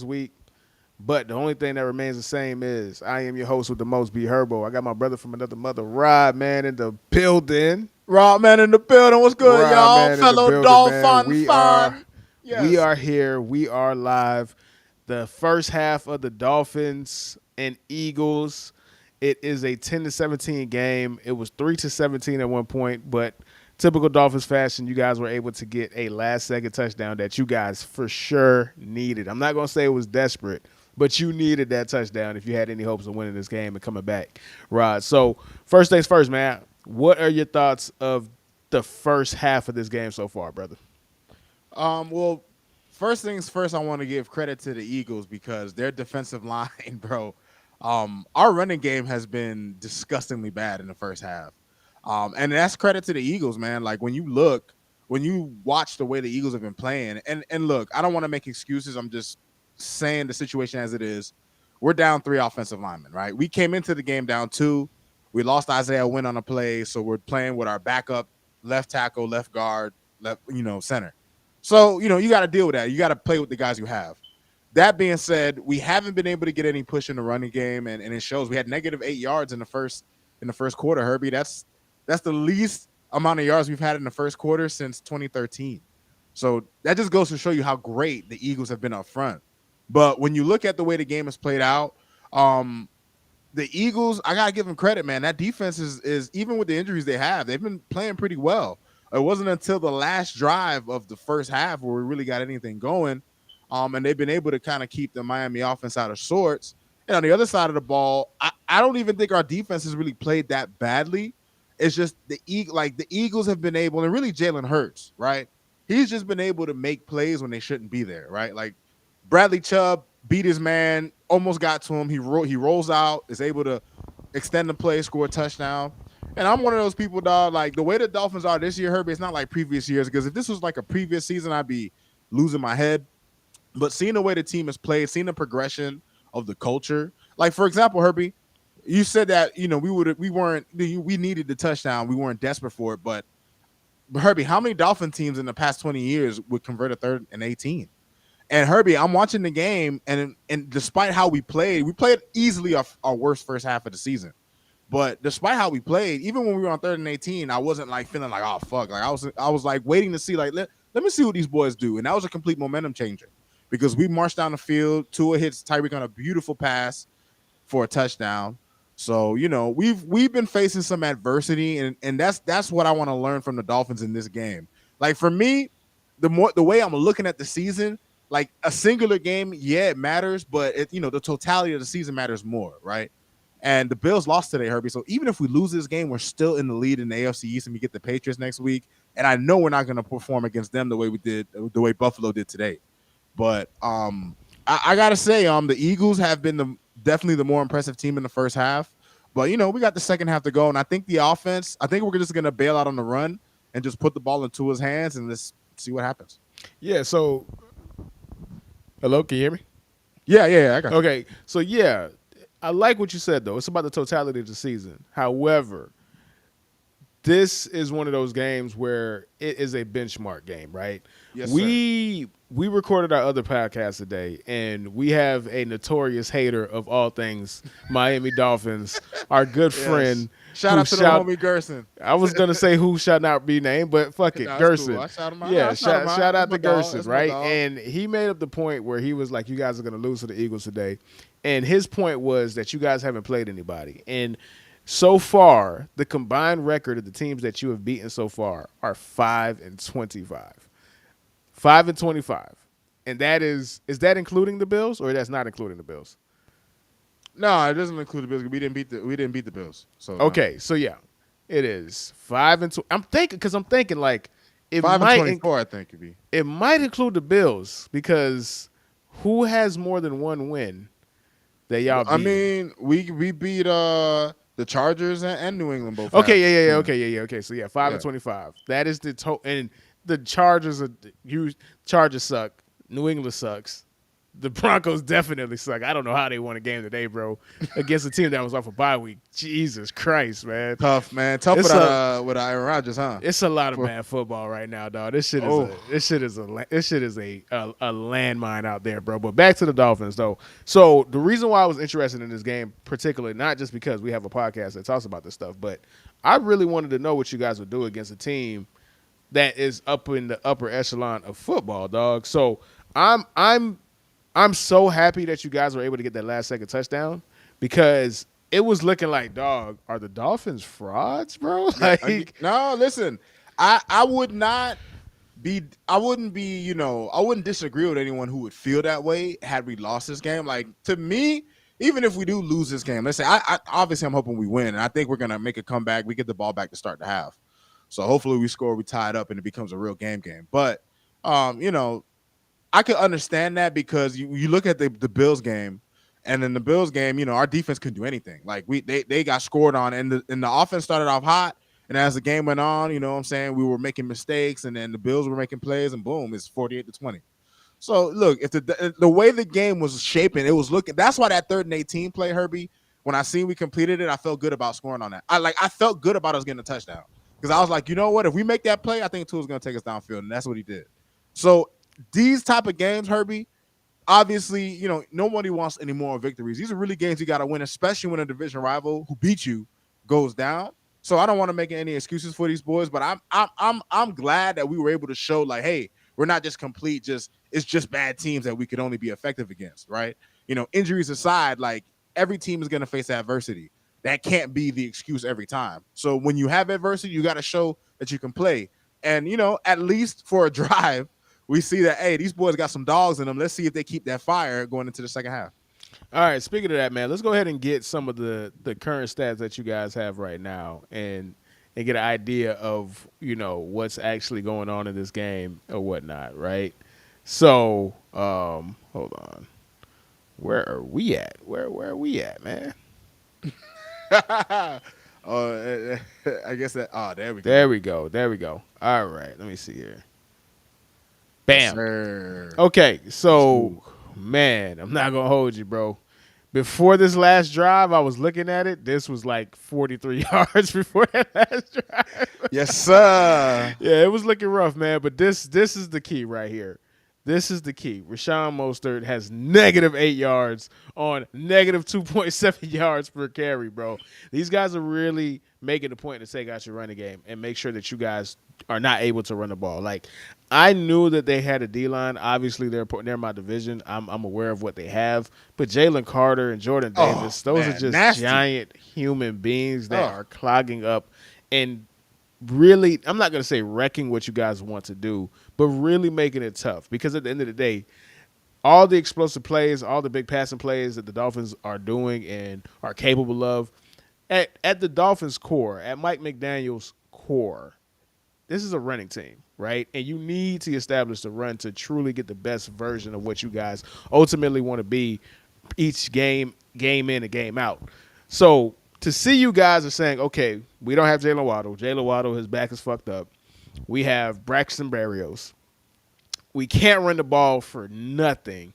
week. But the only thing that remains the same is I am your host with the most, B.herbo. I got my brother from another mother, Rodman, in the building. Rodman in the building. What's good, y'all? Rodman in the Fellow building, man. Dolphin We are fan. we Yes. are here. We are live. The first half of the Dolphins and Eagles. It is a 10-17 game. It was 3-17 at one point, but typical Dolphins fashion, you guys were able to get a last second touchdown that you guys for sure needed. I'm not going to say it was desperate, but you needed that touchdown if you had any hopes of winning this game and coming back, Rod. So, first things first, man. What are your thoughts of the first half of this game so far, brother? Well, first things first, I want to give credit to the Eagles because their defensive line, bro. Our running game has been disgustingly bad in the first half. And that's credit to the Eagles, man. Like when you watch the way the Eagles have been playing, and look, I don't want to make excuses. I'm just saying the situation as it is. We're down 3 offensive linemen, right? We came into the game down 2. We lost Isaiah Wynn on a play, so we're playing with our backup left tackle, left guard, left, center. So, you got to deal with that. You got to play with the guys you have. That being said, we haven't been able to get any push in the running game, and it shows. We had -8 yards in the first quarter. Herbie, that's the least amount of yards we've had in the first quarter since 2013. So that just goes to show you how great the Eagles have been up front. But when you look at the way the game has played out, um, the Eagles, I gotta give them credit, man. That defense is even with the injuries they have, they've been playing pretty well. It wasn't until the last drive of the first half where we really got anything going. And they've been able to kind of keep the Miami offense out of sorts. And on the other side of the ball, I don't even think our defense has really played that badly. It's just the Eagles have been able, and really Jalen Hurts, right? He's just been able to make plays when they shouldn't be there, right? Like Bradley Chubb beat his man, almost got to him. He rolls out, is able to extend the play, score a touchdown. And I'm one of those people, dog. Like the way the Dolphins are this year, Herbie, it's not like previous years. Because if this was like a previous season, I'd be losing my head. But seeing the way the team has played, seeing the progression of the culture, like for example, Herbie, you said that we needed the touchdown, we weren't desperate for it. But Herbie, how many Dolphin teams in the past 20 years would convert a 3rd and 18? And Herbie, I'm watching the game, and despite how we played easily our worst first half of the season. But despite how we played, even when we were on 3rd and 18, I wasn't like feeling like, oh fuck. Like I was like waiting to see, like, let me see what these boys do. And that was a complete momentum changer because we marched down the field. Tua hits Tyreek on a beautiful pass for a touchdown. So, we've been facing some adversity, and that's what I want to learn from the Dolphins in this game. Like for me, the way I'm looking at the season, like a singular game, yeah, it matters, but the totality of the season matters more, right? And the Bills lost today, Herbie. So even if we lose this game, we're still in the lead in the AFC East, and we get the Patriots next week. And I know we're not going to perform against them the way Buffalo did today. But I gotta say, the Eagles have been definitely the more impressive team in the first half. But we got the second half to go, and I think the offense. I think we're just gonna bail out on the run and just put the ball into his hands and let's see what happens. Yeah, so hello, can you hear me? Yeah, I got you. Okay, so yeah, I like what you said though. It's about the totality of the season. However, this is one of those games where it is a benchmark game, right? Yes, sir. We recorded our other podcast today, and we have a notorious hater of all things Miami Dolphins, our good Yes. friend Shout who out to the shout. homie Gerson. I was gonna say who shall not be named, but fuck it, Nah, that's cool. Gerson. I shout him out. Nah, I Yeah, shout him out. shout That's out my to dog. Gerson, That's my right? dog. And he made up the point where he was like, "You guys are gonna lose to the Eagles today," and his point was that you guys haven't played anybody, and so far, the combined record of the teams that you have beaten so far are 5-25. 5-25. And that is that including the Bills or that's not including the Bills? No, it doesn't include the Bills. We didn't beat the Bills. So no. Okay, so yeah, it is 5-2. I'm thinking like it 5-24, I think it'd be. it might include the Bills because who has more than one win that y'all I beat? mean, we beat the Chargers and New England both Okay, have. yeah, Yeah. okay, yeah. Okay, so yeah, 5 and Yeah. 25. That is the total. And the Chargers are huge. Chargers suck. New England sucks. the Broncos definitely suck. I don't know how they won a game today, bro, against a team that was off a bye week. Jesus Christ, man. Tough, man. Tough It's a with Aaron Rodgers, huh? it's a lot of For, bad football right now, dog. oh, This shit is a landmine out there, bro. But back to the Dolphins though. So the reason why I was interested in this game, particularly not just because we have a podcast that talks about this stuff, but I really wanted to know what you guys would do against a team that is up in the upper echelon of football, dog. So I'm I'm I'm so happy that you guys were able to get that last second touchdown because it was looking like, dog, are the Dolphins frauds, bro? yeah. Like, No, listen. I would not be. I wouldn't be. I wouldn't disagree with anyone who would feel that way had we lost this game. Like to me, even if we do lose this game, let's say I obviously I'm hoping we win, and I think we're gonna make a comeback. We get the ball back to start the half, so hopefully we score, we tie it up, and it becomes a real game. But you know, I could understand that because you look at the Bills game, and in the Bills game, our defense couldn't do anything. Like they got scored on, and the offense started off hot, and as the game went on, what I'm saying, we were making mistakes, and then the Bills were making plays, and boom, it's 48-20. So look, if the way the game was shaping, it was looking. That's why that 3rd and 18 play, Herbie. When I seen we completed it, I felt good about scoring on that. I felt good about us getting a touchdown because I was like, you know what? If we make that play, I think Tua's going to take us downfield, and that's what he did. So these type of games, Herbie, obviously, nobody wants any more victories. These are really games you got to win, especially when a division rival who beat you goes down. So I don't want to make any excuses for these boys, but I'm glad that we were able to show like, hey, we're not just complete. It's just bad teams that we could only be effective against, right? Injuries aside, like every team is going to face adversity. That can't be the excuse every time. So when you have adversity, you got to show that you can play. And at least for a drive, we see that, hey, these boys got some dogs in them. Let's see if they keep that fire going into the second half. all right, speaking of that, man, let's go ahead and get some of the current stats that you guys have right now and get an idea of, what's actually going on in this game or whatnot, right? So, hold on. Where are we at? Where are we at, man? I guess that. Oh, there we go. There we go. There we go. All right, let me see here. Yes, Bam. sir. Okay, so man, I'm not gonna hold you, bro. Before this last drive, I was looking at it. This was like 43 yards before that last drive. Yes, sir. Yeah, it was looking rough, man. But this is the key right here. This is the key. Rashawn Mostert has -8 yards on -2.7 yards per carry, bro. These guys are really making the point to take out your running game and make sure that you guys are not able to run the ball. Like, I knew that they had a D-line. Obviously, they're my division. I'm aware of what they have. But Jalen Carter and Jordan Davis, those are just nasty. giant human beings that are clogging up and really, I'm not going to say wrecking what you guys want to do, but really making it tough. Because at the end of the day, all the explosive plays, all the big passing plays that the Dolphins are doing and are capable of, at the Dolphins' core, at Mike McDaniel's core, this is a running team, right? And you need to establish the run to truly get the best version of what you guys ultimately want to be each game in and game out. So to see you guys are saying, okay, we don't have Jalen Waddle. Jalen Waddle, his back is fucked up. We have Braxton Berrios. We can't run the ball for nothing,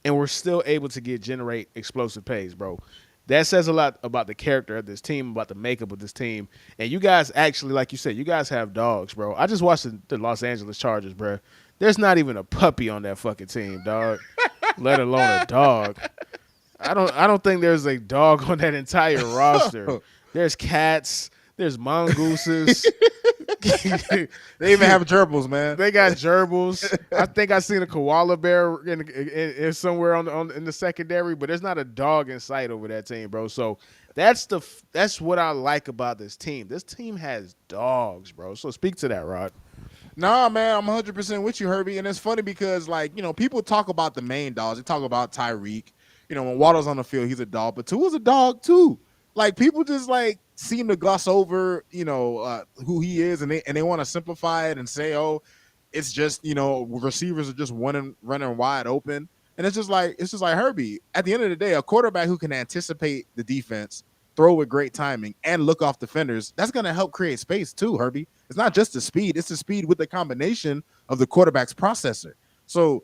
and we're still able to generate explosive plays, bro. That says a lot about the character of this team, about the makeup of this team. And you guys actually, like you said, you guys have dogs, bro. I just watched the Los Angeles Chargers, bro. There's not even a puppy on that fucking team, dog, let alone a dog. I don't think there's a dog on that entire roster. There's cats. There's mongooses. They even have gerbils, man. They got gerbils. I think I seen a koala bear in somewhere in the secondary, but there's not a dog in sight over that team, bro. So that's what I like about this team. This team has dogs, bro. So speak to that, Rod. Nah, man, I'm 100% with you, Herbie. And it's funny because, like, people talk about the main dogs. They talk about Tyreek. When Waddle's on the field, he's a dog, but Tua's a dog too. Like, people just like seem to gloss over, who he is, and they want to simplify it and say, oh, it's just receivers are just running wide open, and it's just like Herbie. At the end of the day, a quarterback who can anticipate the defense, throw with great timing, and look off defenders, that's going to help create space too, Herbie. It's not just the speed; it's the speed with the combination of the quarterback's processor. So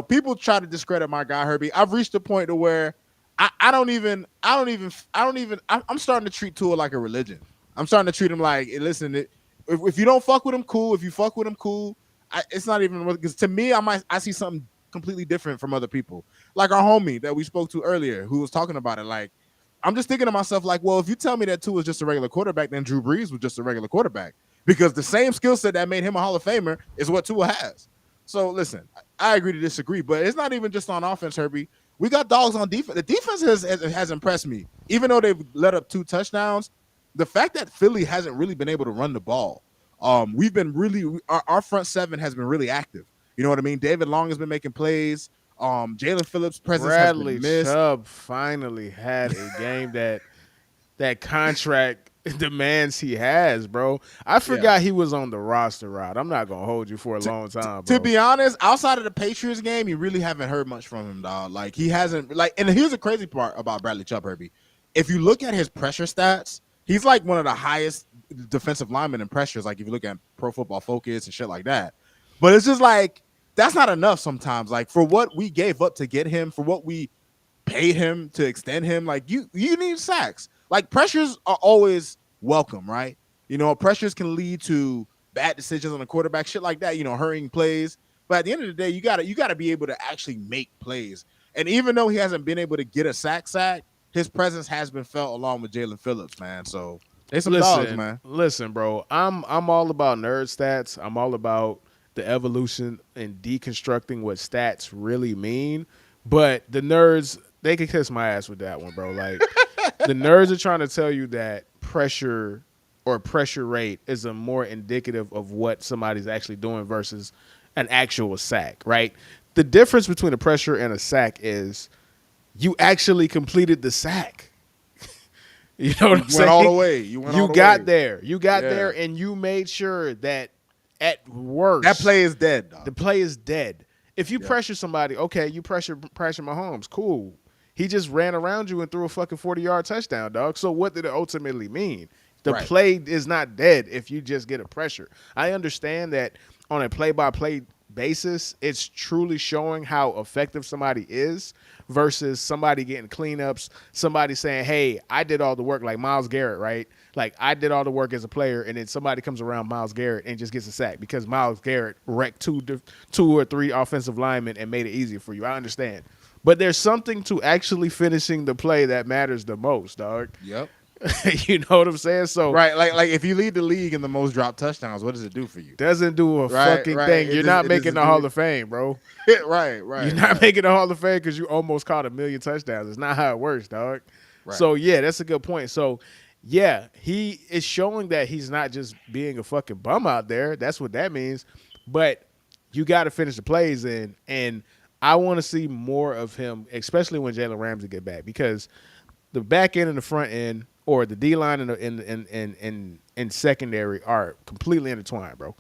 people try to discredit my guy Herbie. I've reached a point to where I'm starting to treat Tua like a religion. I'm starting to treat him like, hey, listen, if you don't fuck with him, cool. If you fuck with him, cool. It's not even because to me, I see something completely different from other people. Like our homie that we spoke to earlier, who was talking about it. Like, I'm just thinking to myself, like, well, if you tell me that Tua is just a regular quarterback, then Drew Brees was just a regular quarterback because the same skill set that made him a Hall of Famer is what Tua has. So listen, I agree to disagree, but it's not even just on offense, Herbie. We got dogs on defense. The defense has impressed me, even though they've let up 2 touchdowns. The fact that Philly hasn't really been able to run the ball, we've been really our front seven has been really active. You know what I mean? David Long has been making plays. Jalen Phillips' presence has Bradley been missed. Chubb finally had a game that contract demands he has, bro. I Yeah. forgot he was on the roster, Rod. I'm not gonna hold you for a long time, To bro. be honest, outside of the Patriots game, you really haven't heard much from him, dog. Like he hasn't and here's the crazy part about Bradley Chubb, Herbie. If you look at his pressure stats, he's like one of the highest defensive linemen in pressures. Like if you look at Pro Football Focus and shit like that. But it's just like that's not enough sometimes. Like for what we gave up to get him, for what we paid him to extend him, like you need sacks. Like pressures are always welcome, right? Pressures can lead to bad decisions on the quarterback, shit like that, hurrying plays. But at the end of the day, you gotta be able to actually make plays. And even though he hasn't been able to get a sack, his presence has been felt along with Jalen Phillips, man. So they some dogs, Listen, man. listen, bro. I'm all about nerd stats. I'm all about the evolution and deconstructing what stats really mean. But the nerds, they can kiss my ass with that one, bro. Like the nerds are trying to tell you that pressure or pressure rate is a more indicative of what somebody's actually doing versus an actual sack, right? The difference between a pressure and a sack is you actually completed the sack. You know what You I'm went all the saying? way. You went all You the got way. there. You got Yeah. there, and you made sure that at worst That play is dead, the dog. play is dead. If you Yep. pressure somebody, okay, you pressure Mahomes, cool. He just ran around you and threw a fucking 40-yard touchdown, dog. So what did it ultimately mean? The Right. play is not dead if you just get a pressure. I understand that on a play-by-play basis, it's truly showing how effective somebody is versus somebody getting cleanups, somebody saying, hey, I did all the work, like Myles Garrett, right? Like I did all the work as a player, and then somebody comes around Myles Garrett and just gets a sack because Myles Garrett wrecked two or three offensive linemen and made it easier for you. I understand. But there's something to actually finishing the play that matters the most, dog. Yep. You know what I'm saying? So Right. Like if you lead the league in the most dropped touchdowns, what does it do for you? doesn't do a Right. fucking Right. thing. It You're just not it making doesn't the do Hall of Fame, bro. it. Right. You're Right. not Right. making the Hall of Fame because you almost caught 1,000,000 touchdowns. It's not how it works, dog. Right. So yeah, that's a good point. So yeah, he is showing that he's not just being a fucking bum out there. That's what that means. But you got to finish the plays in, and I want to see more of him, especially when Jalen Ramsey get back, because the back end and the front end, or the D line and in secondary, are completely intertwined, bro.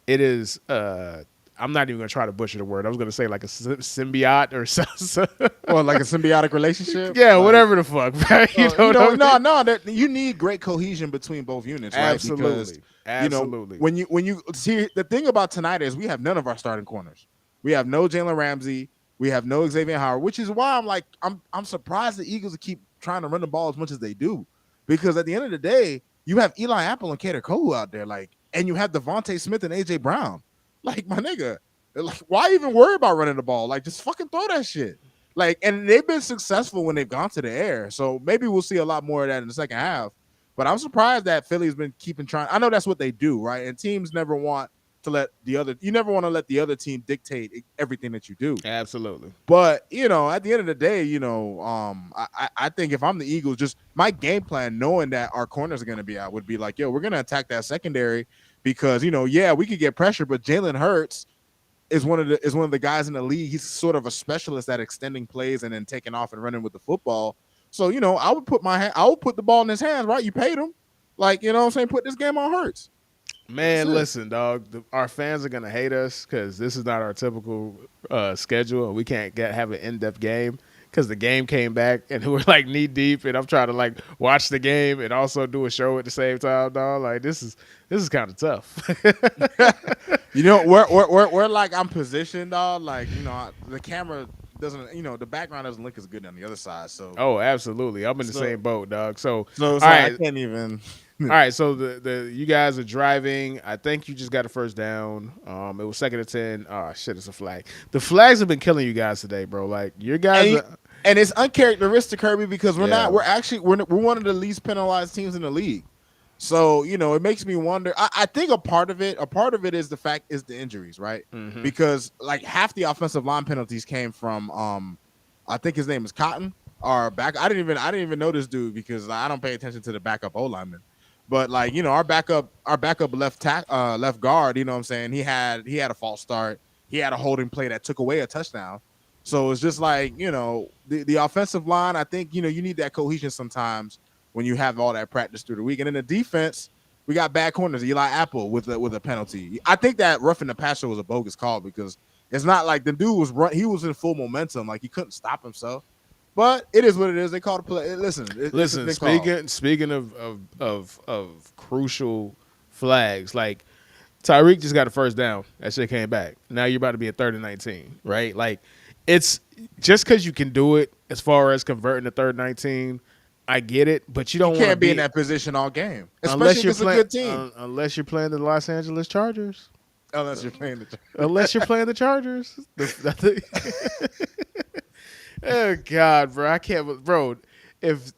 It is. I'm not even gonna try to butcher the word. I was gonna say like a symbiote or something. Or like a symbiotic relationship. Yeah, Like, whatever the fuck, right? You know what I mean? no. That you need great cohesion between both units, right? Because Absolutely, absolutely. when you see the thing about tonight is we have none of our starting corners. We have no Jalen Ramsey. We have no Xavier Howard, which is why I'm surprised the Eagles keep trying to run the ball as much as they do, because at the end of the day, you have Eli Apple and Kader Kohu out there, like, and you have Devontae Smith and AJ Brown. Like, my nigga, like, why even worry about running the ball? Like, just fucking throw that shit. Like, and they've been successful when they've gone to the air. So maybe we'll see a lot more of that in the second half. But I'm surprised that Philly's been keeping trying. I know that's what they do, right? And teams never want to let you never want to let the other team dictate everything that you do. Absolutely. But at the end of the day, I think if I'm the Eagles, just my game plan, knowing that our corners are going to be out, would be like, yo, we're going to attack that secondary because yeah, we could get pressure, but Jalen Hurts is one of the guys in the league. He's sort of a specialist at extending plays and then taking off and running with the football. So I would put the ball in his hands, right? You paid him, like, what I'm saying, put this game on Hurts. Man, listen, dog. Our fans are gonna hate us because this is not our typical schedule. We can't have an in-depth game because the game came back and we're like knee deep, and I'm trying to like watch the game and also do a show at the same time, dog. Like this is kind of tough. You know, where like I'm positioned, dog. Like, you know, the camera doesn't, you know, the background doesn't look as good on the other side. So, Oh, absolutely. I'm in the so, same boat, dog. So, all so it's like I right. can't even. All right, so the you guys are driving. I think you just got a first down. It was 2nd and 10. Oh shit, it's a flag. The flags have been killing you guys today, bro. Like your guys And, are, and it's uncharacteristic, Kirby, because we're yeah. not. We're actually we're one of the least penalized teams in the league. So, you know, it makes me wonder. I think a part of it is the injuries, right? Mm-hmm. Because like half the offensive line penalties came from I think his name is Cotton, our back. I didn't even know this dude because I don't pay attention to the backup O lineman. But like, you know, our backup left guard, you know what I'm saying? He had a false start. He had a holding play that took away a touchdown. So it's just like, you know, the offensive line, I think, you know, you need that cohesion sometimes when you have all that practice through the week. And in the defense, we got bad corners. Eli Apple with a penalty. I think that roughing the passer was a bogus call because it's not like the dude he was in full momentum, like he couldn't stop himself. But it is what it is. They called a play. Listen, it's a Listen, big call. speaking of crucial flags, like Tyreek just got a first down. That shit came back. Now you're about to be at 3rd and 19, right? Like it's just because you can do it as far as converting to 3rd and 19. I get it, but you You don't want to can't be in be that position all game, especially unless if you're it's a playing good team. unless you're playing the Los Angeles Chargers. Unless you're playing the. Unless you're playing the Chargers. Oh God, bro, I can't, bro. If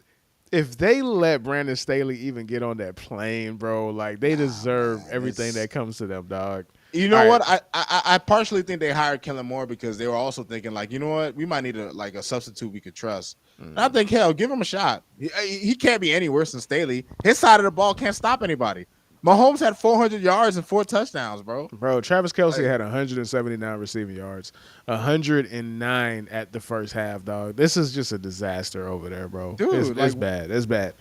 if they let Brandon Staley even get on that plane, bro, like they deserve Man, everything that comes to them, dog. you All know right, what? I partially think they hired Kellen Moore because they were also thinking like, you know what, we might need a substitute we could trust. And I think hell, give him a shot. He can't be any worse than Staley. His side of the ball can't stop anybody. Mahomes had 400 yards and 4 touchdowns, bro. bro. Travis Kelce Like, had 179 receiving yards, 109 at the first half, dog. This is just a disaster over there, bro. dude, It's like bad. It's bad.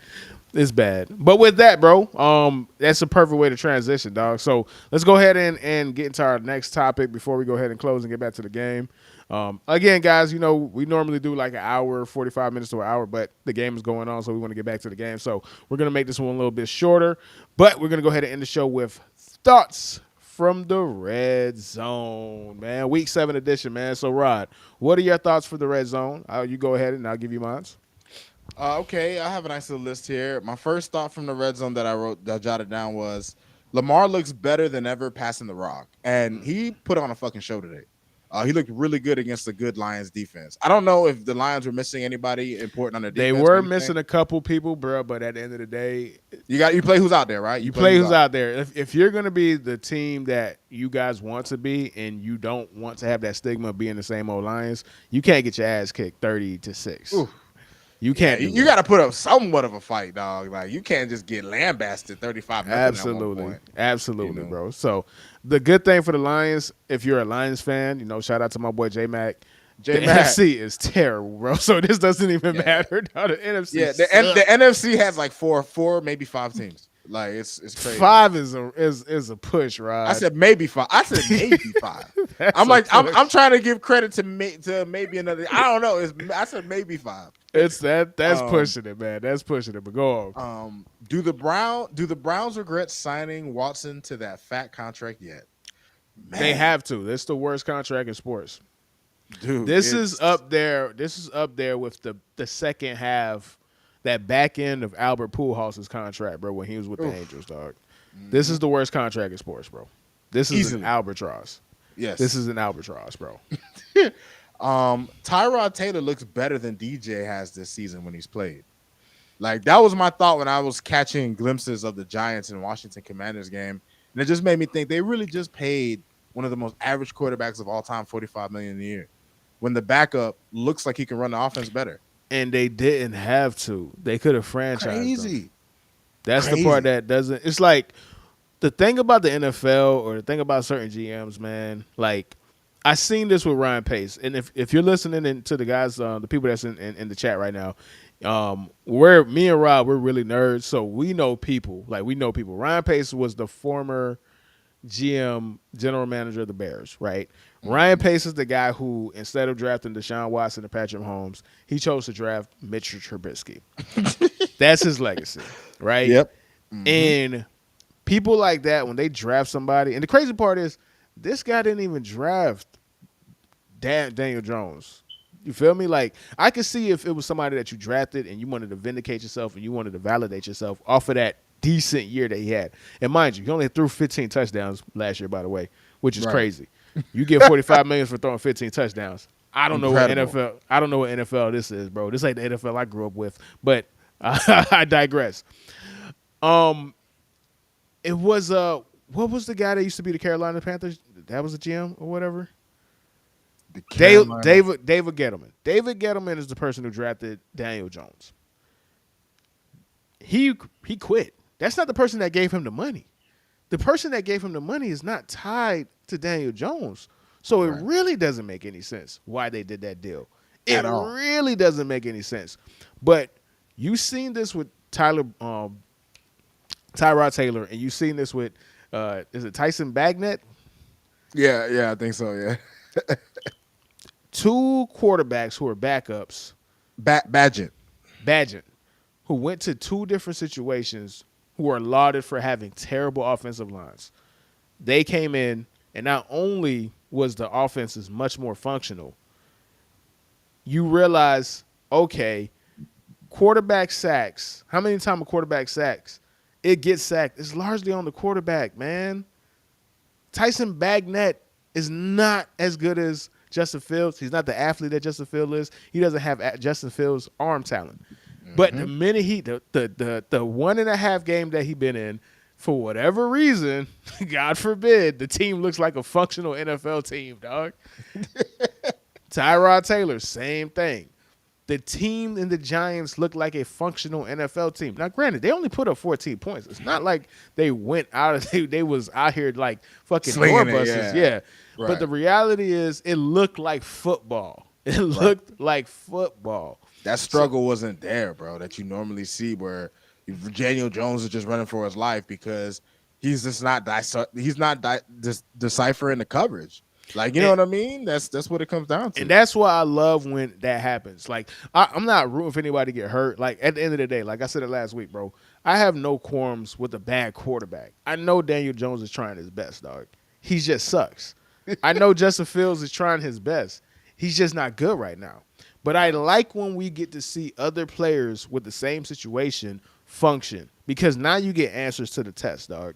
It's bad. But with that, bro, that's a perfect way to transition, dog. So let's go ahead and get into our next topic before we go ahead and close and get back to the game. Again, guys, you know, we normally do like an hour, 45 minutes to an hour, but the game is going on, so we want to get back to the game. So we're going to make this one a little bit shorter, but we're going to go ahead and end the show with thoughts from the Red Zone, man. Week 7 edition, man. So, Rod, what are your thoughts for the Red Zone? You go ahead and I'll give you mine. okay, I have a nice little list here. My first thought from the red zone that I jotted down was Lamar looks better than ever passing the rock, and he put on a fucking show today. He looked really good against the good Lions defense. I don't know if the Lions were missing anybody important on their They defense. were missing a couple people, bro, but at the end of the day, you play who's out there, right? you play who's out there. If you're going to be the team that you guys want to be and you don't want to have that stigma of being the same old Lions, you can't get your ass kicked 30-6. Ooh. You can't. You got to put up somewhat of a fight, dog. Like you can't just get lambasted 35. Absolutely, You know? bro. So the good thing for the Lions, if you're a Lions fan, you know, shout out to my boy J Mac. The NFC is terrible, bro. So this doesn't even matter. The NFC, the NFC has like four, maybe 5 teams. Like it's crazy. 5 is a push, right? I said maybe 5. I said maybe 5. I'm trying to give credit to maybe another. I don't know. I said maybe 5. That's pushing it, man. That's pushing it. But go on. Do the Browns regret signing Watson to that fat contract yet? Man. They have to. That's the worst contract in sports. Dude, this is up there. This is up there with the second half, that back end of Albert Pujols' contract, bro, when he was with the Angels, dog. Mm-hmm. This is the worst contract in sports, bro. This is an albatross. Yes. This is an albatross, bro. Tyrod Taylor looks better than DJ has this season when he's played. Like that was my thought when I was catching glimpses of the Giants and Washington Commanders game, and it just made me think they really just paid one of the most average quarterbacks of all time $45 million a year, when the backup looks like he can run the offense better. And they didn't have to. They could have franchised him. That's Crazy. the part that doesn't. It's like the thing about the NFL or the thing about certain GMs, man. Like I seen this with Ryan Pace, and if you're listening to the guys, the people that's in the chat right now, me and Rob, we're really nerds, so we know people. Like we know people. Ryan Pace was the former GM, general manager of the Bears, right? Ryan Pace is the guy who, instead of drafting Deshaun Watson and Patrick Mahomes, he chose to draft Mitch Trubisky. That's his legacy, right? Yep. And people like that, when they draft somebody, and the crazy part is, this guy didn't even draft Daniel Jones. You feel me? Like, I could see if it was somebody that you drafted and you wanted to vindicate yourself and you wanted to validate yourself off of that decent year that he had. And mind you, he only threw 15 touchdowns last year, by the way, which is crazy. You get $45 million for throwing 15 touchdowns. I don't know what NFL. I don't know what NFL this is, bro. This ain't the NFL I grew up with. But I digress. It was what was the guy that used to be the Carolina Panthers? That was a GM or whatever. David Gettleman. David Gettleman is the person who drafted Daniel Jones. He quit. That's not the person that gave him the money. The person that gave him the money is not tied to Daniel Jones. So it really doesn't make any sense why they did that deal. It really doesn't make any sense. But you've seen this with Tyrod Taylor, and you've seen this with is it Tyson Bagnet? Yeah, I think so, yeah. Two quarterbacks who are backups. Badgett, who went to two different situations, who are lauded for having terrible offensive lines. They came in, and not only was the offense much more functional, you realize, okay, quarterback sacks, how many times a quarterback sacks? It gets sacked. It's largely on the quarterback, man. Tyson Bagnet is not as good as Justin Fields. He's not the athlete that Justin Fields is. He doesn't have Justin Fields' arm talent. But the minute the 1.5 game that he been in, for whatever reason, God forbid, the team looks like a functional NFL team, dog. Tyrod Taylor, same thing. The team and the Giants look like a functional NFL team. Now, granted, they only put up 14 points. It's not like they went out of they was out here like fucking doorbusters. Yeah. Right. But the reality is it looked like football. It looked like football. That struggle wasn't there, bro, that you normally see where Daniel Jones is just running for his life because he's just not deciphering the coverage. Like, you know what I mean? That's what it comes down to. And that's why I love when that happens. Like, I'm not rooting for anybody to get hurt. Like, at the end of the day, like I said it last week, bro, I have no qualms with a bad quarterback. I know Daniel Jones is trying his best, dog. He just sucks. I know Justin Fields is trying his best. He's just not good right now. But I like when we get to see other players with the same situation function because now you get answers to the test, dog.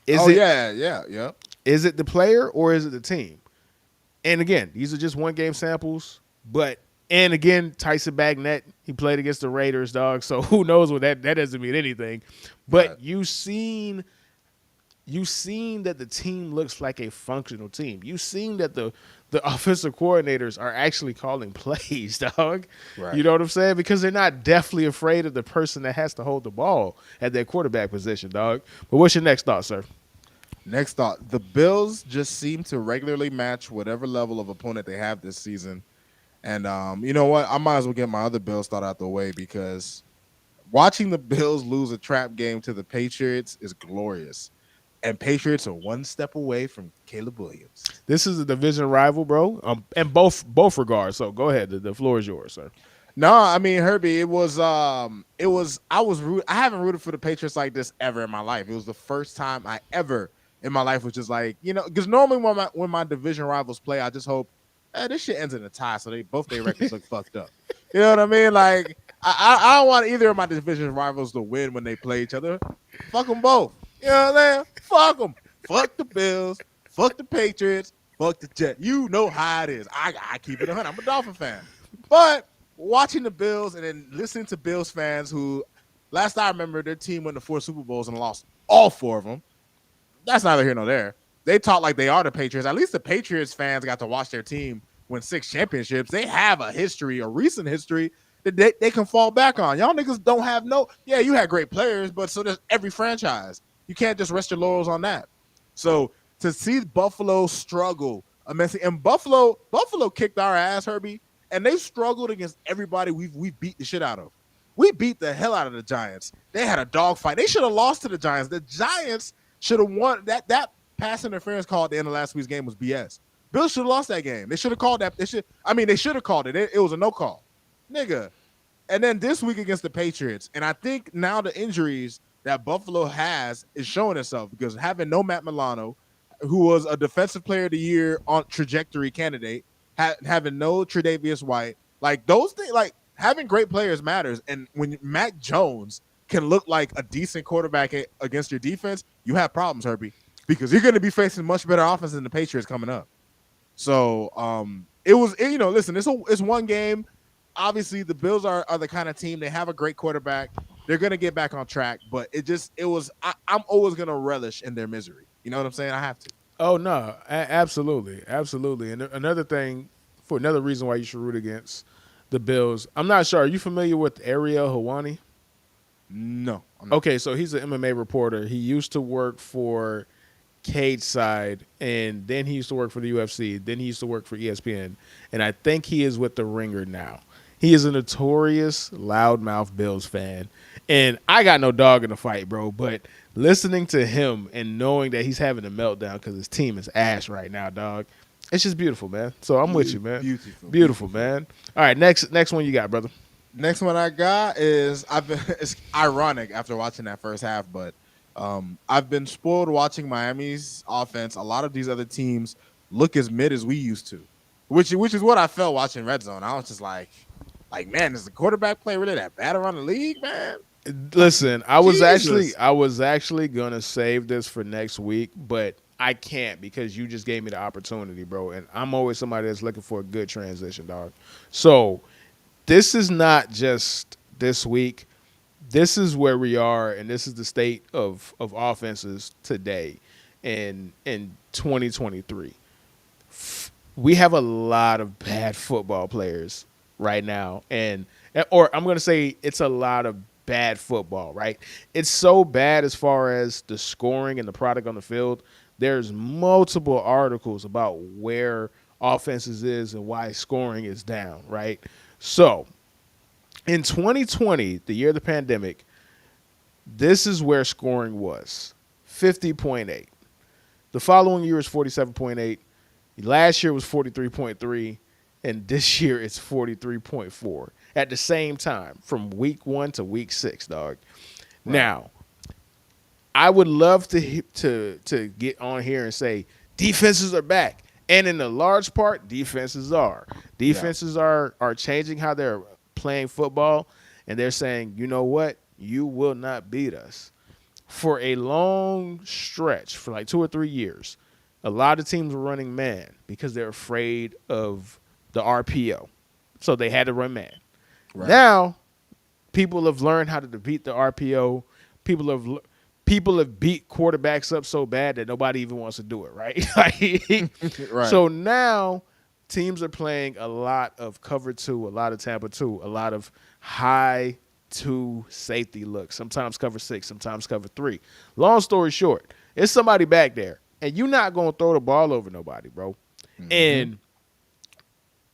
Yeah. Is it the player or is it the team? And again, these are just one-game samples. And again, Tyson Bagnet, he played against the Raiders, dog. So who knows what that doesn't mean anything. But you've seen that the team looks like a functional team. You've seen that the offensive coordinators are actually calling plays, dog. Right. You know what I'm saying? Because they're not deathly afraid of the person that has to hold the ball at their quarterback position, dog. But what's your next thought, sir? Next thought. The Bills just seem to regularly match whatever level of opponent they have this season. And you know what? I might as well get my other Bills thought out the way because watching the Bills lose a trap game to the Patriots is glorious. And Patriots are one step away from Caleb Williams. This is a division rival, bro, in both regards. So go ahead. The floor is yours, sir. No, I mean, Herbie, I haven't rooted for the Patriots like this ever in my life. It was the first time I ever in my life was just like, you know, because normally when my division rivals play, I just hope this shit ends in a tie, so both their records look fucked up. You know what I mean? Like, I don't want either of my division rivals to win when they play each other. Fuck them both. You know what I'm saying? Fuck them. Fuck the Bills. Fuck the Patriots. Fuck the Jets. You know how it is. I keep it 100. I'm a Dolphin fan. But watching the Bills and then listening to Bills fans who, last I remember, their team won the 4 Super Bowls and lost all 4 of them. That's neither here nor there. They talk like they are the Patriots. At least the Patriots fans got to watch their team win 6 championships. They have a recent history that they can fall back on. Y'all niggas don't have you had great players, but so does every franchise. You can't just rest your laurels on that. So to see Buffalo struggle immensely, and Buffalo kicked our ass, Herbie, and they struggled against everybody we beat the shit out of. We beat the hell out of the Giants. They had a dogfight. They should have lost to the Giants. The Giants should have won that pass interference call at the end of last week's game was BS. Bills should have lost that game. They should have called that. They should have called it. It was a no call, nigga. And then this week against the Patriots, and I think now the injuries that Buffalo has is showing itself because having no Matt Milano, who was a Defensive Player of the Year on trajectory candidate, having no Tre'Davious White, like those things, like having great players matters. And when Mac Jones can look like a decent quarterback against your defense, you have problems, Herbie, because you're going to be facing much better offense than the Patriots coming up. So listen, it's one game. Obviously, the Bills are the kind of team, they have a great quarterback. They're going to get back on track, but I'm always going to relish in their misery. You know what I'm saying? I have to. Oh, no, absolutely. Absolutely. And another thing, for another reason why you should root against the Bills, I'm not sure. Are you familiar with Ariel Helwani? No. I'm not. Okay, so he's an MMA reporter. He used to work for Cage Side, and then he used to work for the UFC. Then he used to work for ESPN, and I think he is with The Ringer now. He is a notorious loudmouth Bills fan, and I got no dog in the fight, bro, but listening to him and knowing that he's having a meltdown because his team is ass right now, dog, it's just beautiful, man. So I'm with you, man. Beautiful, man. All right, next one you got, brother. Next one I got is it's ironic after watching that first half, but I've been spoiled watching Miami's offense. A lot of these other teams look as mid as we used to, which is what I felt watching Red Zone. I was just like, man, is the quarterback play really that bad around the league, man? Listen, I was actually gonna save this for next week, but I can't because you just gave me the opportunity, bro. And I'm always somebody that's looking for a good transition, dog. So this is not just this week. This is where we are, and this is the state of offenses today in 2023. We have a lot of bad football players right now, or I'm going to say it's a lot of bad football, right? It's so bad as far as the scoring and the product on the field. There's multiple articles about where offenses is and why scoring is down, right? So in 2020, the year of the pandemic, this is where scoring was, 50.8. The following year is 47.8. Last year was 43.3. And this year it's 43.4 at the same time from week 1 to week 6, dog. Right. Now, I would love to get on here and say defenses are back. And in a large part, defenses are. Defenses are changing how they're playing football, and they're saying, you know what? You will not beat us. For a long stretch, for like 2 or 3 years, a lot of teams were running man because they're afraid of the RPO. So they had to run man. Right. Now, people have learned how to defeat the RPO. People have beat quarterbacks up so bad that nobody even wants to do it, right? Right. So now teams are playing a lot of cover 2, a lot of Tampa 2, a lot of high 2 safety looks, sometimes cover 6, sometimes cover 3. Long story short, it's somebody back there, and you're not going to throw the ball over nobody, bro. Mm-hmm. And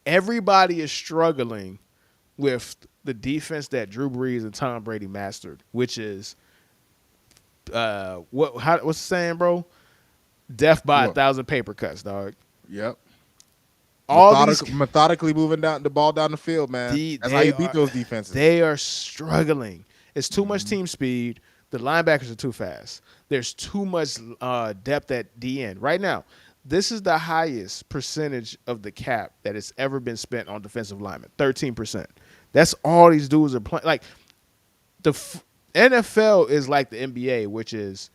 everybody is struggling with the defense that Drew Brees and Tom Brady mastered, which is what's the saying, bro? Death by 1,000 paper cuts, dog. Yep. Methodically moving the ball down the field, man. That's how you beat those defenses. They are struggling. It's too much team speed. The linebackers are too fast. There's too much depth at the end. Right now, this is the highest percentage of the cap that has ever been spent on defensive linemen, 13%. That's all these dudes are playing. Like, the NFL is like the NBA, which is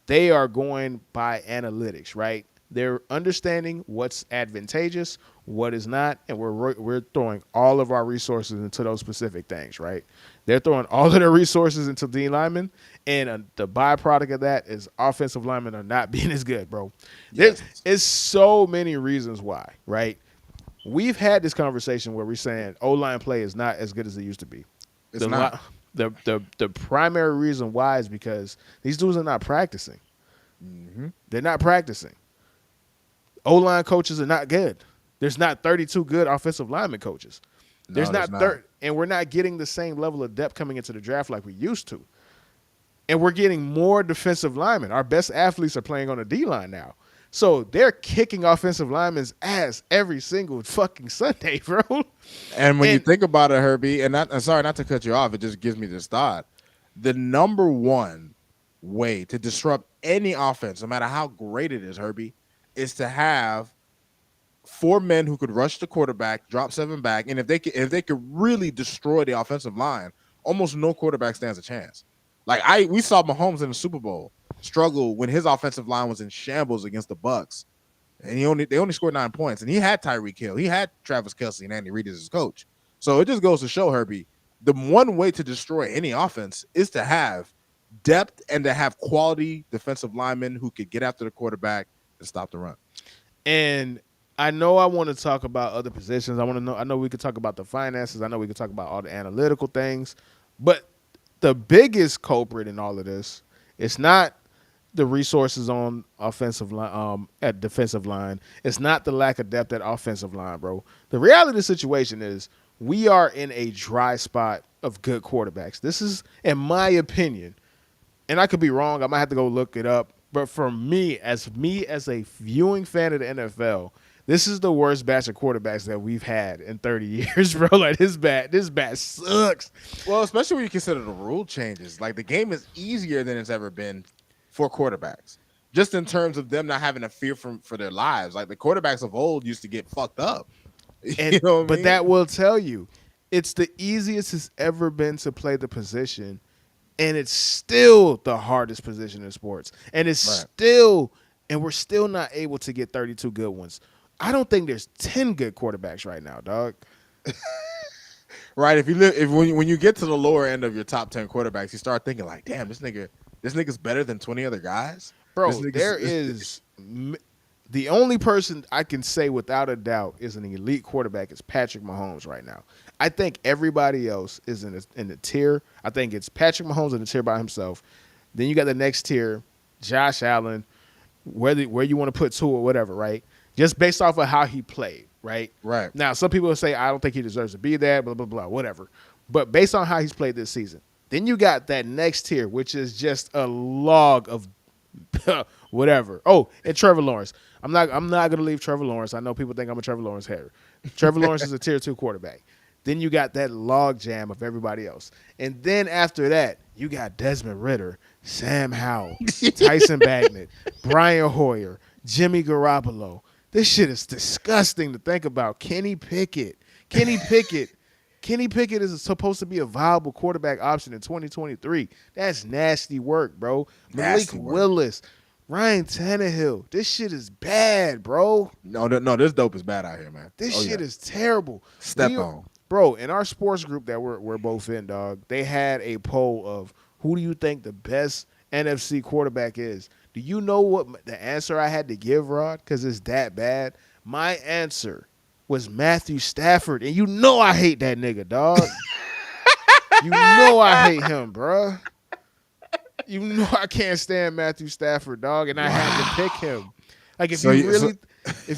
they are going by analytics, right? They're understanding what's advantageous, what is not, and we're throwing all of our resources into those specific things, right? They're throwing all of their resources into D linemen, and the byproduct of that is offensive linemen are not being as good, bro. Yes. There's so many reasons why, right? We've had this conversation where we're saying O-line play is not as good as it used to be. It's not. The primary reason why is because these dudes are not practicing. Mm-hmm. They're not practicing. O-line coaches are not good. There's not 32 good offensive lineman coaches. There's not 30, and we're not getting the same level of depth coming into the draft like we used to. and we're getting more defensive linemen. Our best athletes are playing on the D line now. So they're kicking offensive linemen's ass every single fucking Sunday, bro. And when you And think about it, Herbie, and I'm sorry not to cut you off, it just gives me this thought. The number one way to disrupt any offense, no matter how great it is, Herbie, is to have four men who could rush the quarterback, drop seven back, and if they could really destroy the offensive line, almost no quarterback stands a chance. Like we saw Mahomes in the Super Bowl struggle when his offensive line was in shambles against the Bucks, and they only scored 9 points, and he had Tyreek Hill, he had Travis Kelce and Andy Reid as his coach. So it just goes to show, Herbie, the one way to destroy any offense is to have depth and to have quality defensive linemen who could get after the quarterback and stop the run. And I know I want to talk about other positions. I know we could talk about the finances. I know we could talk about all the analytical things. But the biggest culprit in all of this, it's not the resources on offensive line, at defensive line. It's not the lack of depth at offensive line, bro. The reality of the situation is we are in a dry spot of good quarterbacks. This is, in my opinion, and I could be wrong. I might have to go look it up. But for me as a viewing fan of the NFL, this is the worst batch of quarterbacks that we've had in 30 years, bro. Like this batch sucks. Well, especially when you consider the rule changes. Like the game is easier than it's ever been for quarterbacks. Just in terms of them not having to fear for their lives. Like the quarterbacks of old used to get fucked up. And, You know what I but mean? that will tell you, it's the easiest it's ever been to play the position, and it's still the hardest position in sports. And we're still not able to get 32 good ones. I don't think there's 10 good quarterbacks right now, dog. Right. When you get to the lower end of your top 10 quarterbacks, you start thinking like, damn, this nigga's better than 20 other guys. Bro, the only person I can say without a doubt is an elite quarterback is Patrick Mahomes right now. I think everybody else is in the tier. I think it's Patrick Mahomes in the tier by himself. Then you got the next tier, Josh Allen, where you want to put Tua or whatever, right? Just based off of how he played, right? Right. Now, some people will say, I don't think he deserves to be there, blah, blah, blah, whatever. But based on how he's played this season, then you got that next tier, which is just a log of whatever. Oh, and Trevor Lawrence. I'm not going to leave Trevor Lawrence. I know people think I'm a Trevor Lawrence hater. Trevor Lawrence is a tier 2 quarterback. Then you got that log jam of everybody else. And then after that, you got Desmond Ridder, Sam Howell, Tyson Bagnet, Brian Hoyer, Jimmy Garoppolo. This shit is disgusting to think about. Kenny Pickett is supposed to be a viable quarterback option in 2023. That's nasty work, bro. Malik Willis, Ryan Tannehill. This shit is bad, bro. No, this dope is bad out here, man. This shit is terrible. Step on. Bro, in our sports group that we're both in, dog, they had a poll of who do you think the best NFC quarterback is? Do you know what the answer I had to give, Rod? Because it's that bad. My answer was Matthew Stafford. And you know I hate that nigga, dog. You know I hate him, bro. You know I can't stand Matthew Stafford, dog, and I had to pick him. Like if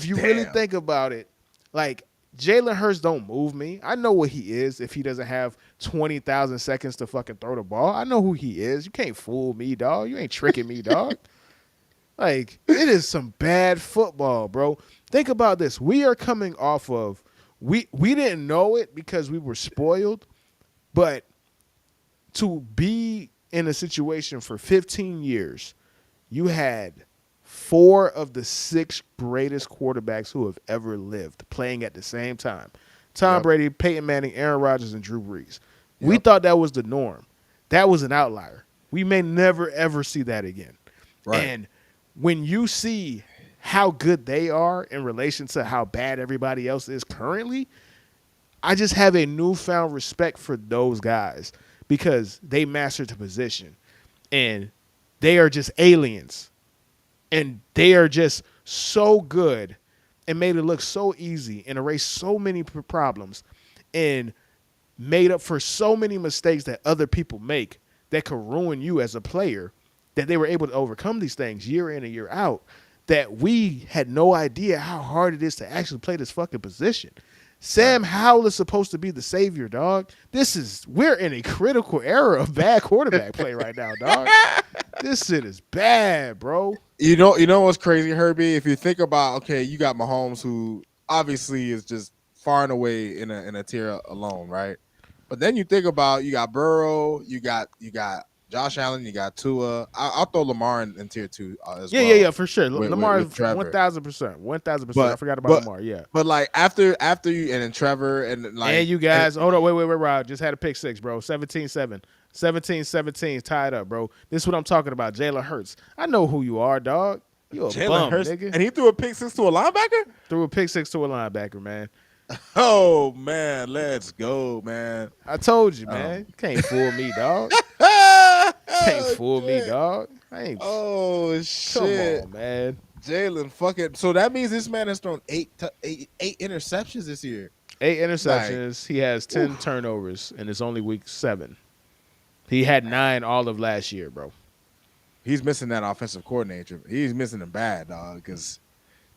you really think about it, like Jalen Hurts don't move me. I know what he is if he doesn't have 20,000 seconds to fucking throw the ball. I know who he is. You can't fool me, dog. You ain't tricking me, dog. Like, it is some bad football, bro. Think about this. We are coming off of we didn't know it because we were spoiled, but to be in a situation for 15 years, you had 4 of the 6 greatest quarterbacks who have ever lived playing at the same time. Tom Brady, Peyton Manning, Aaron Rodgers, and Drew Brees. Yep. We thought that was the norm. That was an outlier. We may never, ever see that again. Right. And when you see how good they are in relation to how bad everybody else is currently, I just have a newfound respect for those guys because they mastered the position. And they are just aliens. And they are just so good and made it look so easy and erased so many problems and made up for so many mistakes that other people make that could ruin you as a player, that they were able to overcome these things year in and year out, that we had no idea how hard it is to actually play this fucking position. Sam Howell is supposed to be the savior, dog. We're in a critical era of bad quarterback play right now, dog. This shit is bad, bro. You know what's crazy, Herbie? If you think about, okay, you got Mahomes, who obviously is just far and away in a tier alone, right? But then you think about, you got Burrow, you got Josh Allen, you got Tua. I'll throw Lamar in tier 2 as well. Yeah, for sure. Lamar with is Trevor. 1000%. 1000%. I forgot about Lamar. Yeah. But like after you and then Trevor and like and you guys, hold on, wait, Rob. Just had a pick 6, bro. 17-7. 17-17 tied up, bro. This is what I'm talking about. Jalen Hurts. I know who you are, dog. You a Jalen bum, Hurts, nigga. and he threw a pick 6 to a linebacker? Threw a pick 6 to a linebacker, man. Oh man, let's go, man. I told you, man. Can't fool me, dog. Can't fool me, dog. I ain't. Oh shit. Come on, man. Jalen, fuck it. So that means this man has thrown eight interceptions this year. 8 interceptions. He has 10 turnovers, and it's only week 7. He had 9 all of last year, bro. He's missing that offensive coordinator. He's missing him bad, dog, because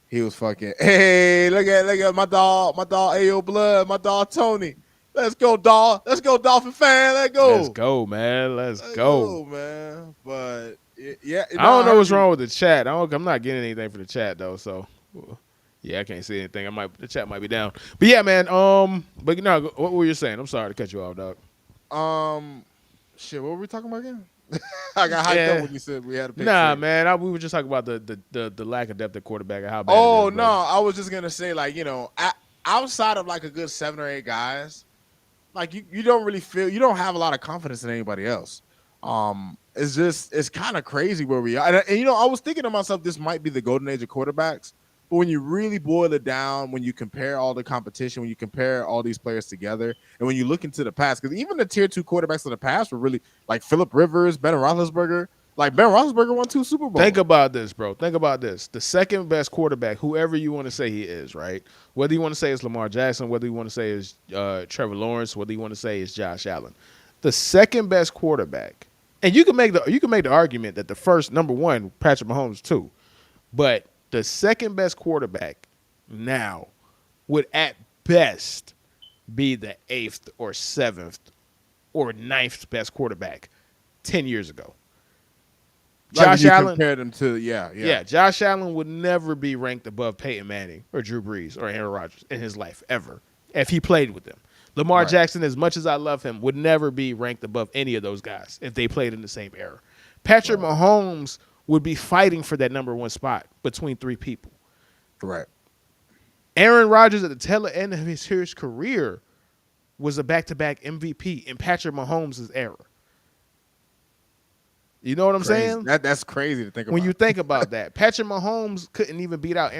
he was fucking. Hey, look at my dog, Ayo Blood, my dog Tony. Let's go, dog. Let's go, Dolphin fan. Let's go. Let's go, man. Let's go, man. But yeah, I don't know what's wrong with the chat. I'm not getting anything for the chat though, so yeah, I can't see anything. The chat might be down. But yeah, man. But what were you saying? I'm sorry to cut you off, dog. Shit, what were we talking about again? I got hyped up when you said we had a pick. Nah, man. We were just talking about the lack of depth at quarterback and how bad. Oh it is, no, I was just gonna say, like, outside of like a good 7 or 8 guys, like you don't really feel, you don't have a lot of confidence in anybody else. It's kind of crazy where we are. And I was thinking to myself, this might be the golden age of quarterbacks. But when you really boil it down, when you compare all the competition, when you compare all these players together, and when you look into the past, because even the tier 2 quarterbacks of the past were really like Phillip Rivers, Ben Roethlisberger. Like Ben Roethlisberger won 2 Super Bowls. Think about this, bro. Think about this. The second best quarterback, whoever you want to say he is, right? Whether you want to say it's Lamar Jackson, whether you want to say it's Trevor Lawrence, whether you want to say it's Josh Allen, the second best quarterback, and you can make the argument that the first, number 1, Patrick Mahomes, 2, but the second best quarterback now would at best be the 8th or 7th or 9th best quarterback 10 years ago. Josh Allen compared him to yeah. Josh Allen would never be ranked above Peyton Manning or Drew Brees or Aaron Rodgers in his life ever if he played with them. Lamar Jackson, as much as I love him, would never be ranked above any of those guys if they played in the same era. Patrick Mahomes would be fighting for that number 1 spot between 3 people. Right. Aaron Rodgers at the tail end of his career was a back-to-back MVP in Patrick Mahomes' era. You know what I'm saying? That's crazy to think about. When you think about that, Patrick Mahomes couldn't even beat out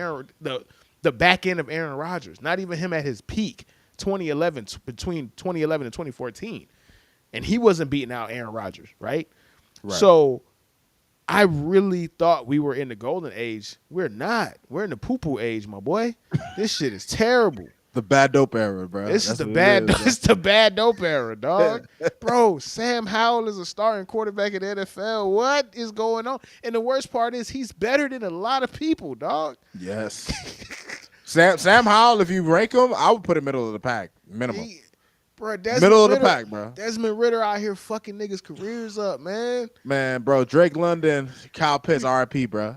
the back end of Aaron Rodgers. Not even him at his peak, 2011, between 2011 and 2014, and he wasn't beating out Aaron Rodgers, right? So I really thought we were in the golden age. We're not. We're in the poo-poo age, my boy. This shit is terrible. The bad dope era, bro. It's the bad dope era, dog. Bro, Sam Howell is a starting quarterback in the NFL. What is going on? And the worst part is he's better than a lot of people, dog. Yes. Sam Howell, if you rank him, I would put him middle of the pack, minimum. Middle of the pack, bro. Desmond Ridder out here fucking niggas' careers up, man. Man, bro, Drake London, Kyle Pitts, RIP, bro.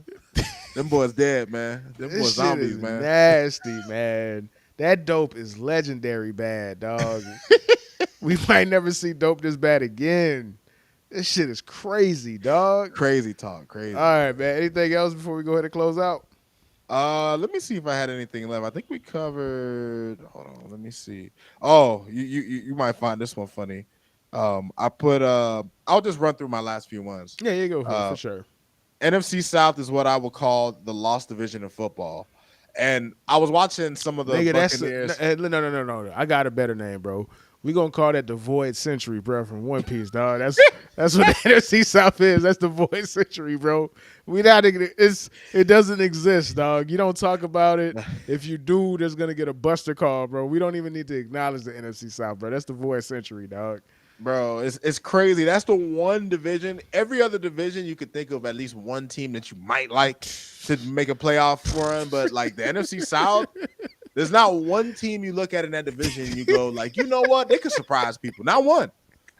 Them boys dead, man. Them boys zombies, man. Nasty, man. That dope is legendary bad, dog. We might never see dope this bad again. This shit is crazy, dog. Crazy talk, crazy. All right, man. Anything else before we go ahead and close out? Let me see if I had anything left. I think we covered. Hold on, let me see. Oh, you might find this one funny. I put. I'll just run through my last few ones. Yeah, you go for sure. NFC South is what I would call the lost division of football. And I was watching some of the Buccaneers. No. I got a better name, bro. We gonna call that the Void Century, bro, from One Piece, dog. That's what the NFC South is. That's the Void Century, bro. It doesn't exist, dog. You don't talk about it. If you do, there's gonna get a buster call, bro. We don't even need to acknowledge the NFC South, bro. That's the Void Century, dog. Bro, it's crazy. That's the one division. Every other division, you could think of at least one team that you might like to make a playoff run, but like the NFC South, There's not one team you look at in that division and you go like, you know what? They could surprise people. Not one.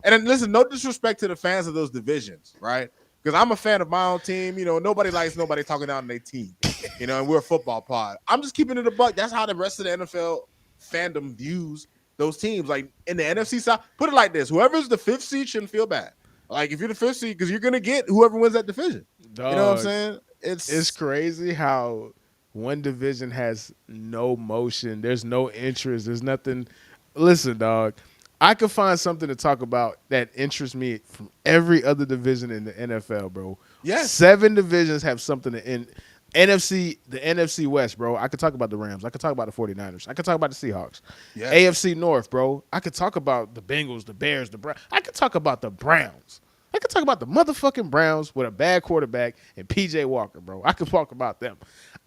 And then listen, no disrespect to the fans of those divisions, right? Because I'm a fan of my own team. You know, nobody likes nobody talking down on their team. You know, and we're a football pod. I'm just keeping it a buck. That's how the rest of the NFL fandom views those teams. Like in the NFC South, put it like this: whoever's the 5th seed shouldn't feel bad. Like if you're the 5th seed, because you're gonna get whoever wins that division. Dog, You know what I'm saying? It's crazy how one division has no motion. There's no interest. There's nothing. Listen, dog. I could find something to talk about that interests me from every other division in the NFL, bro. Yes. 7 divisions have something in NFC, the NFC West, bro. I could talk about the Rams. I could talk about the 49ers. I could talk about the Seahawks. Yes. AFC North, bro. I could talk about the Bengals, the Bears, the Browns. I could talk about the Browns. I could talk about the motherfucking Browns with a bad quarterback and PJ Walker, bro. I could talk about them.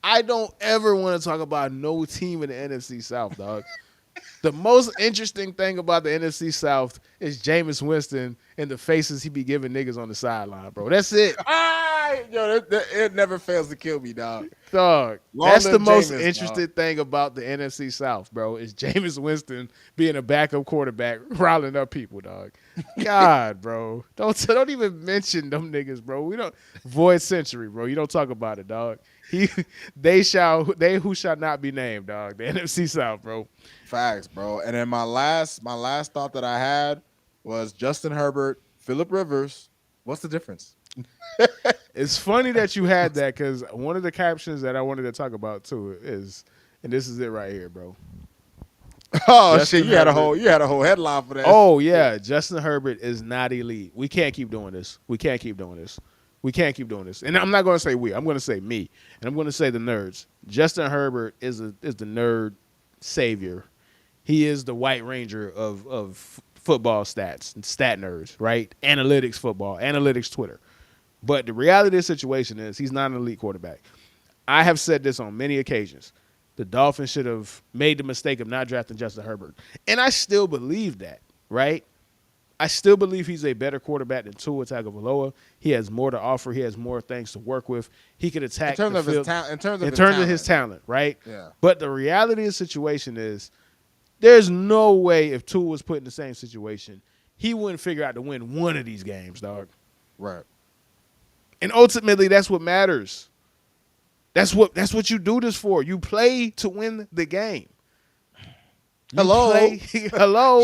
I don't ever want to talk about no team in the NFC South, dog. The most interesting thing about the NFC South is Jameis Winston and the faces he be giving niggas on the sideline, bro. That's it. Yo, it never fails to kill me, dog. Dog. Long That's the live most Jameis, interesting thing about the NFC South, bro, is Jameis Winston being a backup quarterback, riling up people, dog. God, bro. Don't even mention them niggas, bro. We don't void century, bro. You don't talk about it, dog. They who shall not be named, dog. The NFC South, bro. Facts, bro. And then my last thought that I had was Justin Herbert, Phillip Rivers. What's the difference? It's funny that you had that because one of the captions that I wanted to talk about too is, and this is it right here, bro. Oh Justin shit! You had a Herbert. whole headline for that. Oh yeah, Justin Herbert is not elite. We can't keep doing this. We can't keep doing this. We can't keep doing this. And I'm not going to say we. I'm going to say me, and I'm going to say the nerds. Justin Herbert is the nerd savior. He is the White Ranger of football stats and stat nerds, right? Analytics football, analytics Twitter. But the reality of the situation is he's not an elite quarterback. I have said this on many occasions. The Dolphins should have made the mistake of not drafting Justin Herbert. And I still believe that, right? I still believe he's a better quarterback than Tua Tagovailoa. He has more to offer. He has more things to work with. He could attack in terms the of field. his talent. Of his talent, right? Yeah. But the reality of the situation is there's no way if Tua was put in the same situation, he wouldn't figure out to win one of these games, dog. Right. And ultimately, that's what matters. That's what you do this for. You play to win the game. Hello.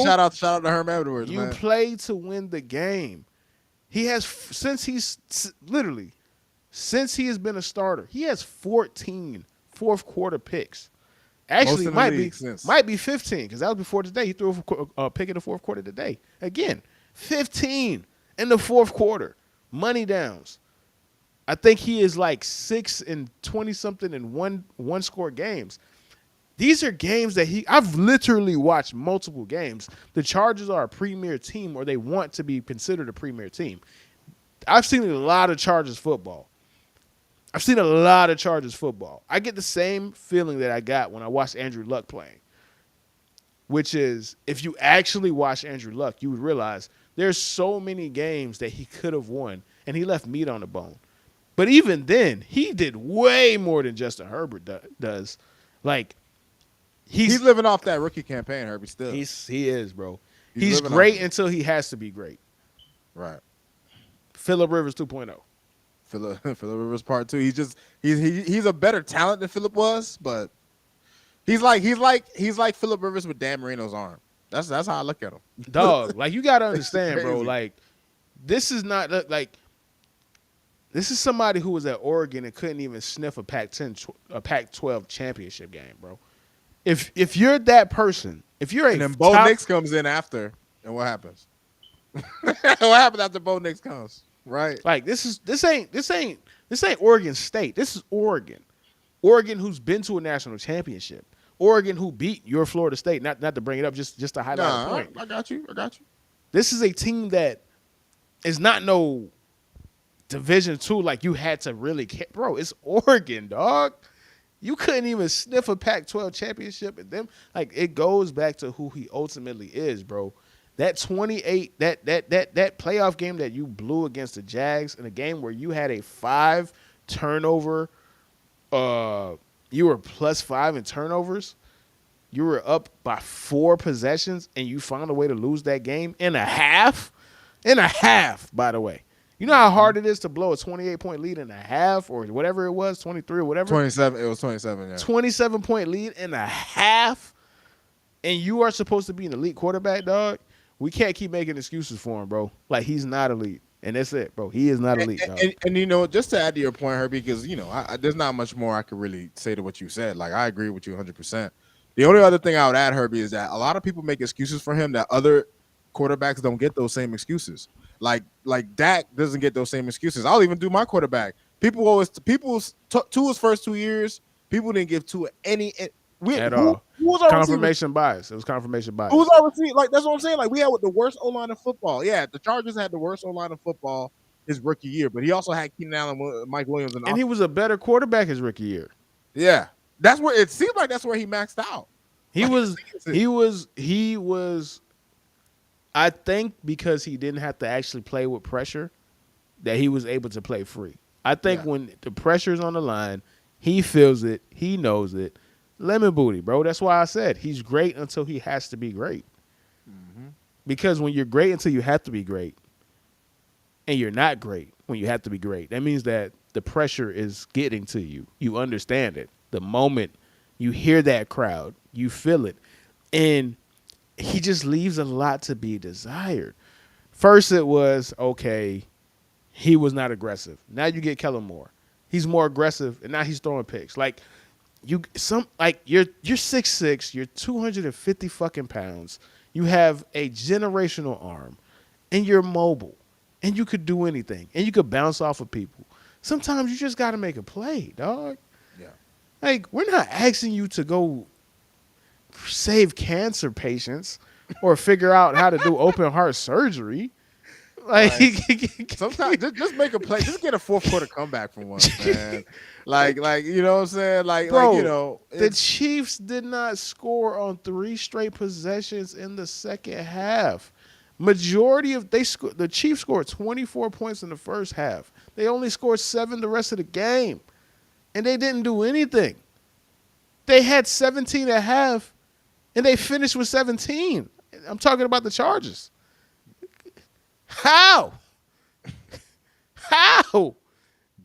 Shout out to Herm Edwards, You man. play to win the game. He has since he has been a starter, he has 14 fourth quarter picks. Actually, might be 15 because that was before today. He threw a pick in the fourth quarter today. Again, 15 in the fourth quarter. Money downs. I think he is like 6 and 20 something in one score games. These are games that I've literally watched multiple games. The Chargers are a premier team, or they want to be considered a premier team. I've seen a lot of Chargers football. I get the same feeling that I got when I watched Andrew Luck playing, which is if you actually watch Andrew Luck, you would realize there's so many games that he could have won, and he left meat on the bone. But even then, he did way more than Justin Herbert does. Like, he's living off that rookie campaign, Herbie. Still, he is, bro. He's great until he has to be great. Right. Phillip Rivers 2.0. Phillip Rivers part 2. He's a better talent than Phillip was, but he's like Phillip Rivers with Dan Marino's arm. That's how I look at him. Dog, like you gotta understand, bro. Like this is not like. This is somebody who was at Oregon and couldn't even sniff a Pac-12 championship game, bro. If you're that person, if you're and then Bo Nix comes in after, and what happens? What happens after Bo Nix comes? Right? Like this ain't Oregon State. This is Oregon. Oregon who's been to a national championship. Oregon who beat your Florida State. Not to bring it up, just to highlight a point. I got you. This is a team that is not no Division II, like you had to really care. Bro, it's Oregon, dog. You couldn't even sniff a Pac-12 championship at them. Like, it goes back to who he ultimately is, bro. That 28, that playoff game that you blew against the Jags in a game where you had a 5 turnover, you were +5 in turnovers. You were up by 4 possessions and you found a way to lose that game in a half. In a half, by the way. You know how hard it is to blow a 28-point lead in a half or whatever it was, 23 or whatever? 27. It was 27, yeah. 27-point lead in a half, and you are supposed to be an elite quarterback, dog. We can't keep making excuses for him, bro. Like, he's not elite. And that's it, bro. He is not elite, dog. And you know, just to add to your point, Herbie, because, you know, there's not much more I could really say to what you said. Like, I agree with you 100%. The only other thing I would add, Herbie, is that a lot of people make excuses for him that other quarterbacks don't get those same excuses. Like Dak doesn't get those same excuses. I'll even do my quarterback. People to his first 2 years, people didn't give to any at all. Who was our confirmation bias. It was confirmation bias. Who was our receiver? Like, that's what I'm saying. Like, we had the worst O-line in football. Yeah, the Chargers had the worst O-line in football his rookie year, but he also had Keenan Allen, Mike Williams, and he was a better quarterback his rookie year. Yeah, that's where it seems like that's where he maxed out. He was. I think because he didn't have to actually play with pressure, that he was able to play free. I think when the pressure's on the line, he feels it. He knows it. Lemon booty, bro. That's why I said he's great until he has to be great. Mm-hmm. Because when you're great until you have to be great, and you're not great when you have to be great, that means that the pressure is getting to you. You understand it. The moment you hear that crowd, you feel it. And he just leaves a lot to be desired. First it was, okay, he was not aggressive. Now you get Kellen Moore. He's more aggressive, and now he's throwing picks. Like, you're 6'6", you're 250 fucking pounds. You have a generational arm, and you're mobile, and you could do anything, and you could bounce off of people. Sometimes you just got to make a play, dog. Yeah. Like, we're not asking you to go save cancer patients or figure out how to do open heart surgery. Like, sometimes just make a play. Just get a fourth quarter comeback from once, man. Like you know what I'm saying? Bro, like, you know, the Chiefs did not score on 3 straight possessions in the second half. Majority of the Chiefs scored 24 points in the first half. They only scored 7 the rest of the game, and they didn't do anything. They had 17 at half, and they finished with 17. I'm talking about the Chargers. How?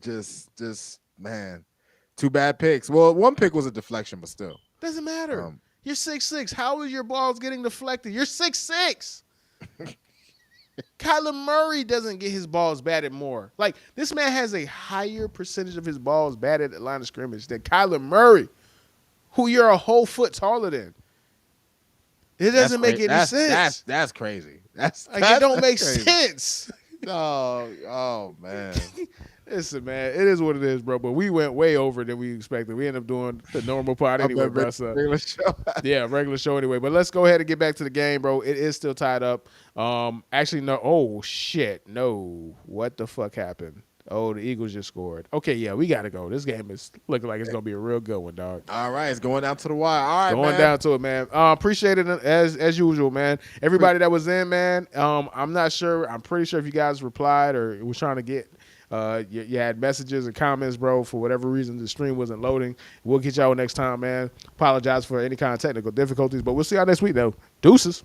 Just man, 2 bad picks. Well, one pick was a deflection, but still doesn't matter. You're 6'6". How is your balls getting deflected? You're 6'6". Kyler Murray doesn't get his balls batted more. Like, this man has a higher percentage of his balls batted at line of scrimmage than Kyler Murray, who you're a whole foot taller than. It doesn't make any sense. That's crazy. It don't make sense. Oh man. Listen, man, it is what it is, bro. But we went way over than we expected. We ended up doing the normal part anyway, bro. So, regular show. Yeah, regular show anyway. But let's go ahead and get back to the game, bro. It is still tied up. Actually, no. Oh shit, no. What the fuck happened? Oh, the Eagles just scored. Okay, yeah, we gotta go. This game is looking like it's gonna be a real good one, dog. All right, it's going down to the wire. All right, going down to it, man. Appreciate it as usual, man. Everybody that was in, man. I'm not sure. I'm pretty sure if you guys replied or was trying to get. You had messages and comments, bro. For whatever reason, the stream wasn't loading. We'll get y'all next time, man. Apologize for any kind of technical difficulties, but we'll see y'all next week, though. Deuces.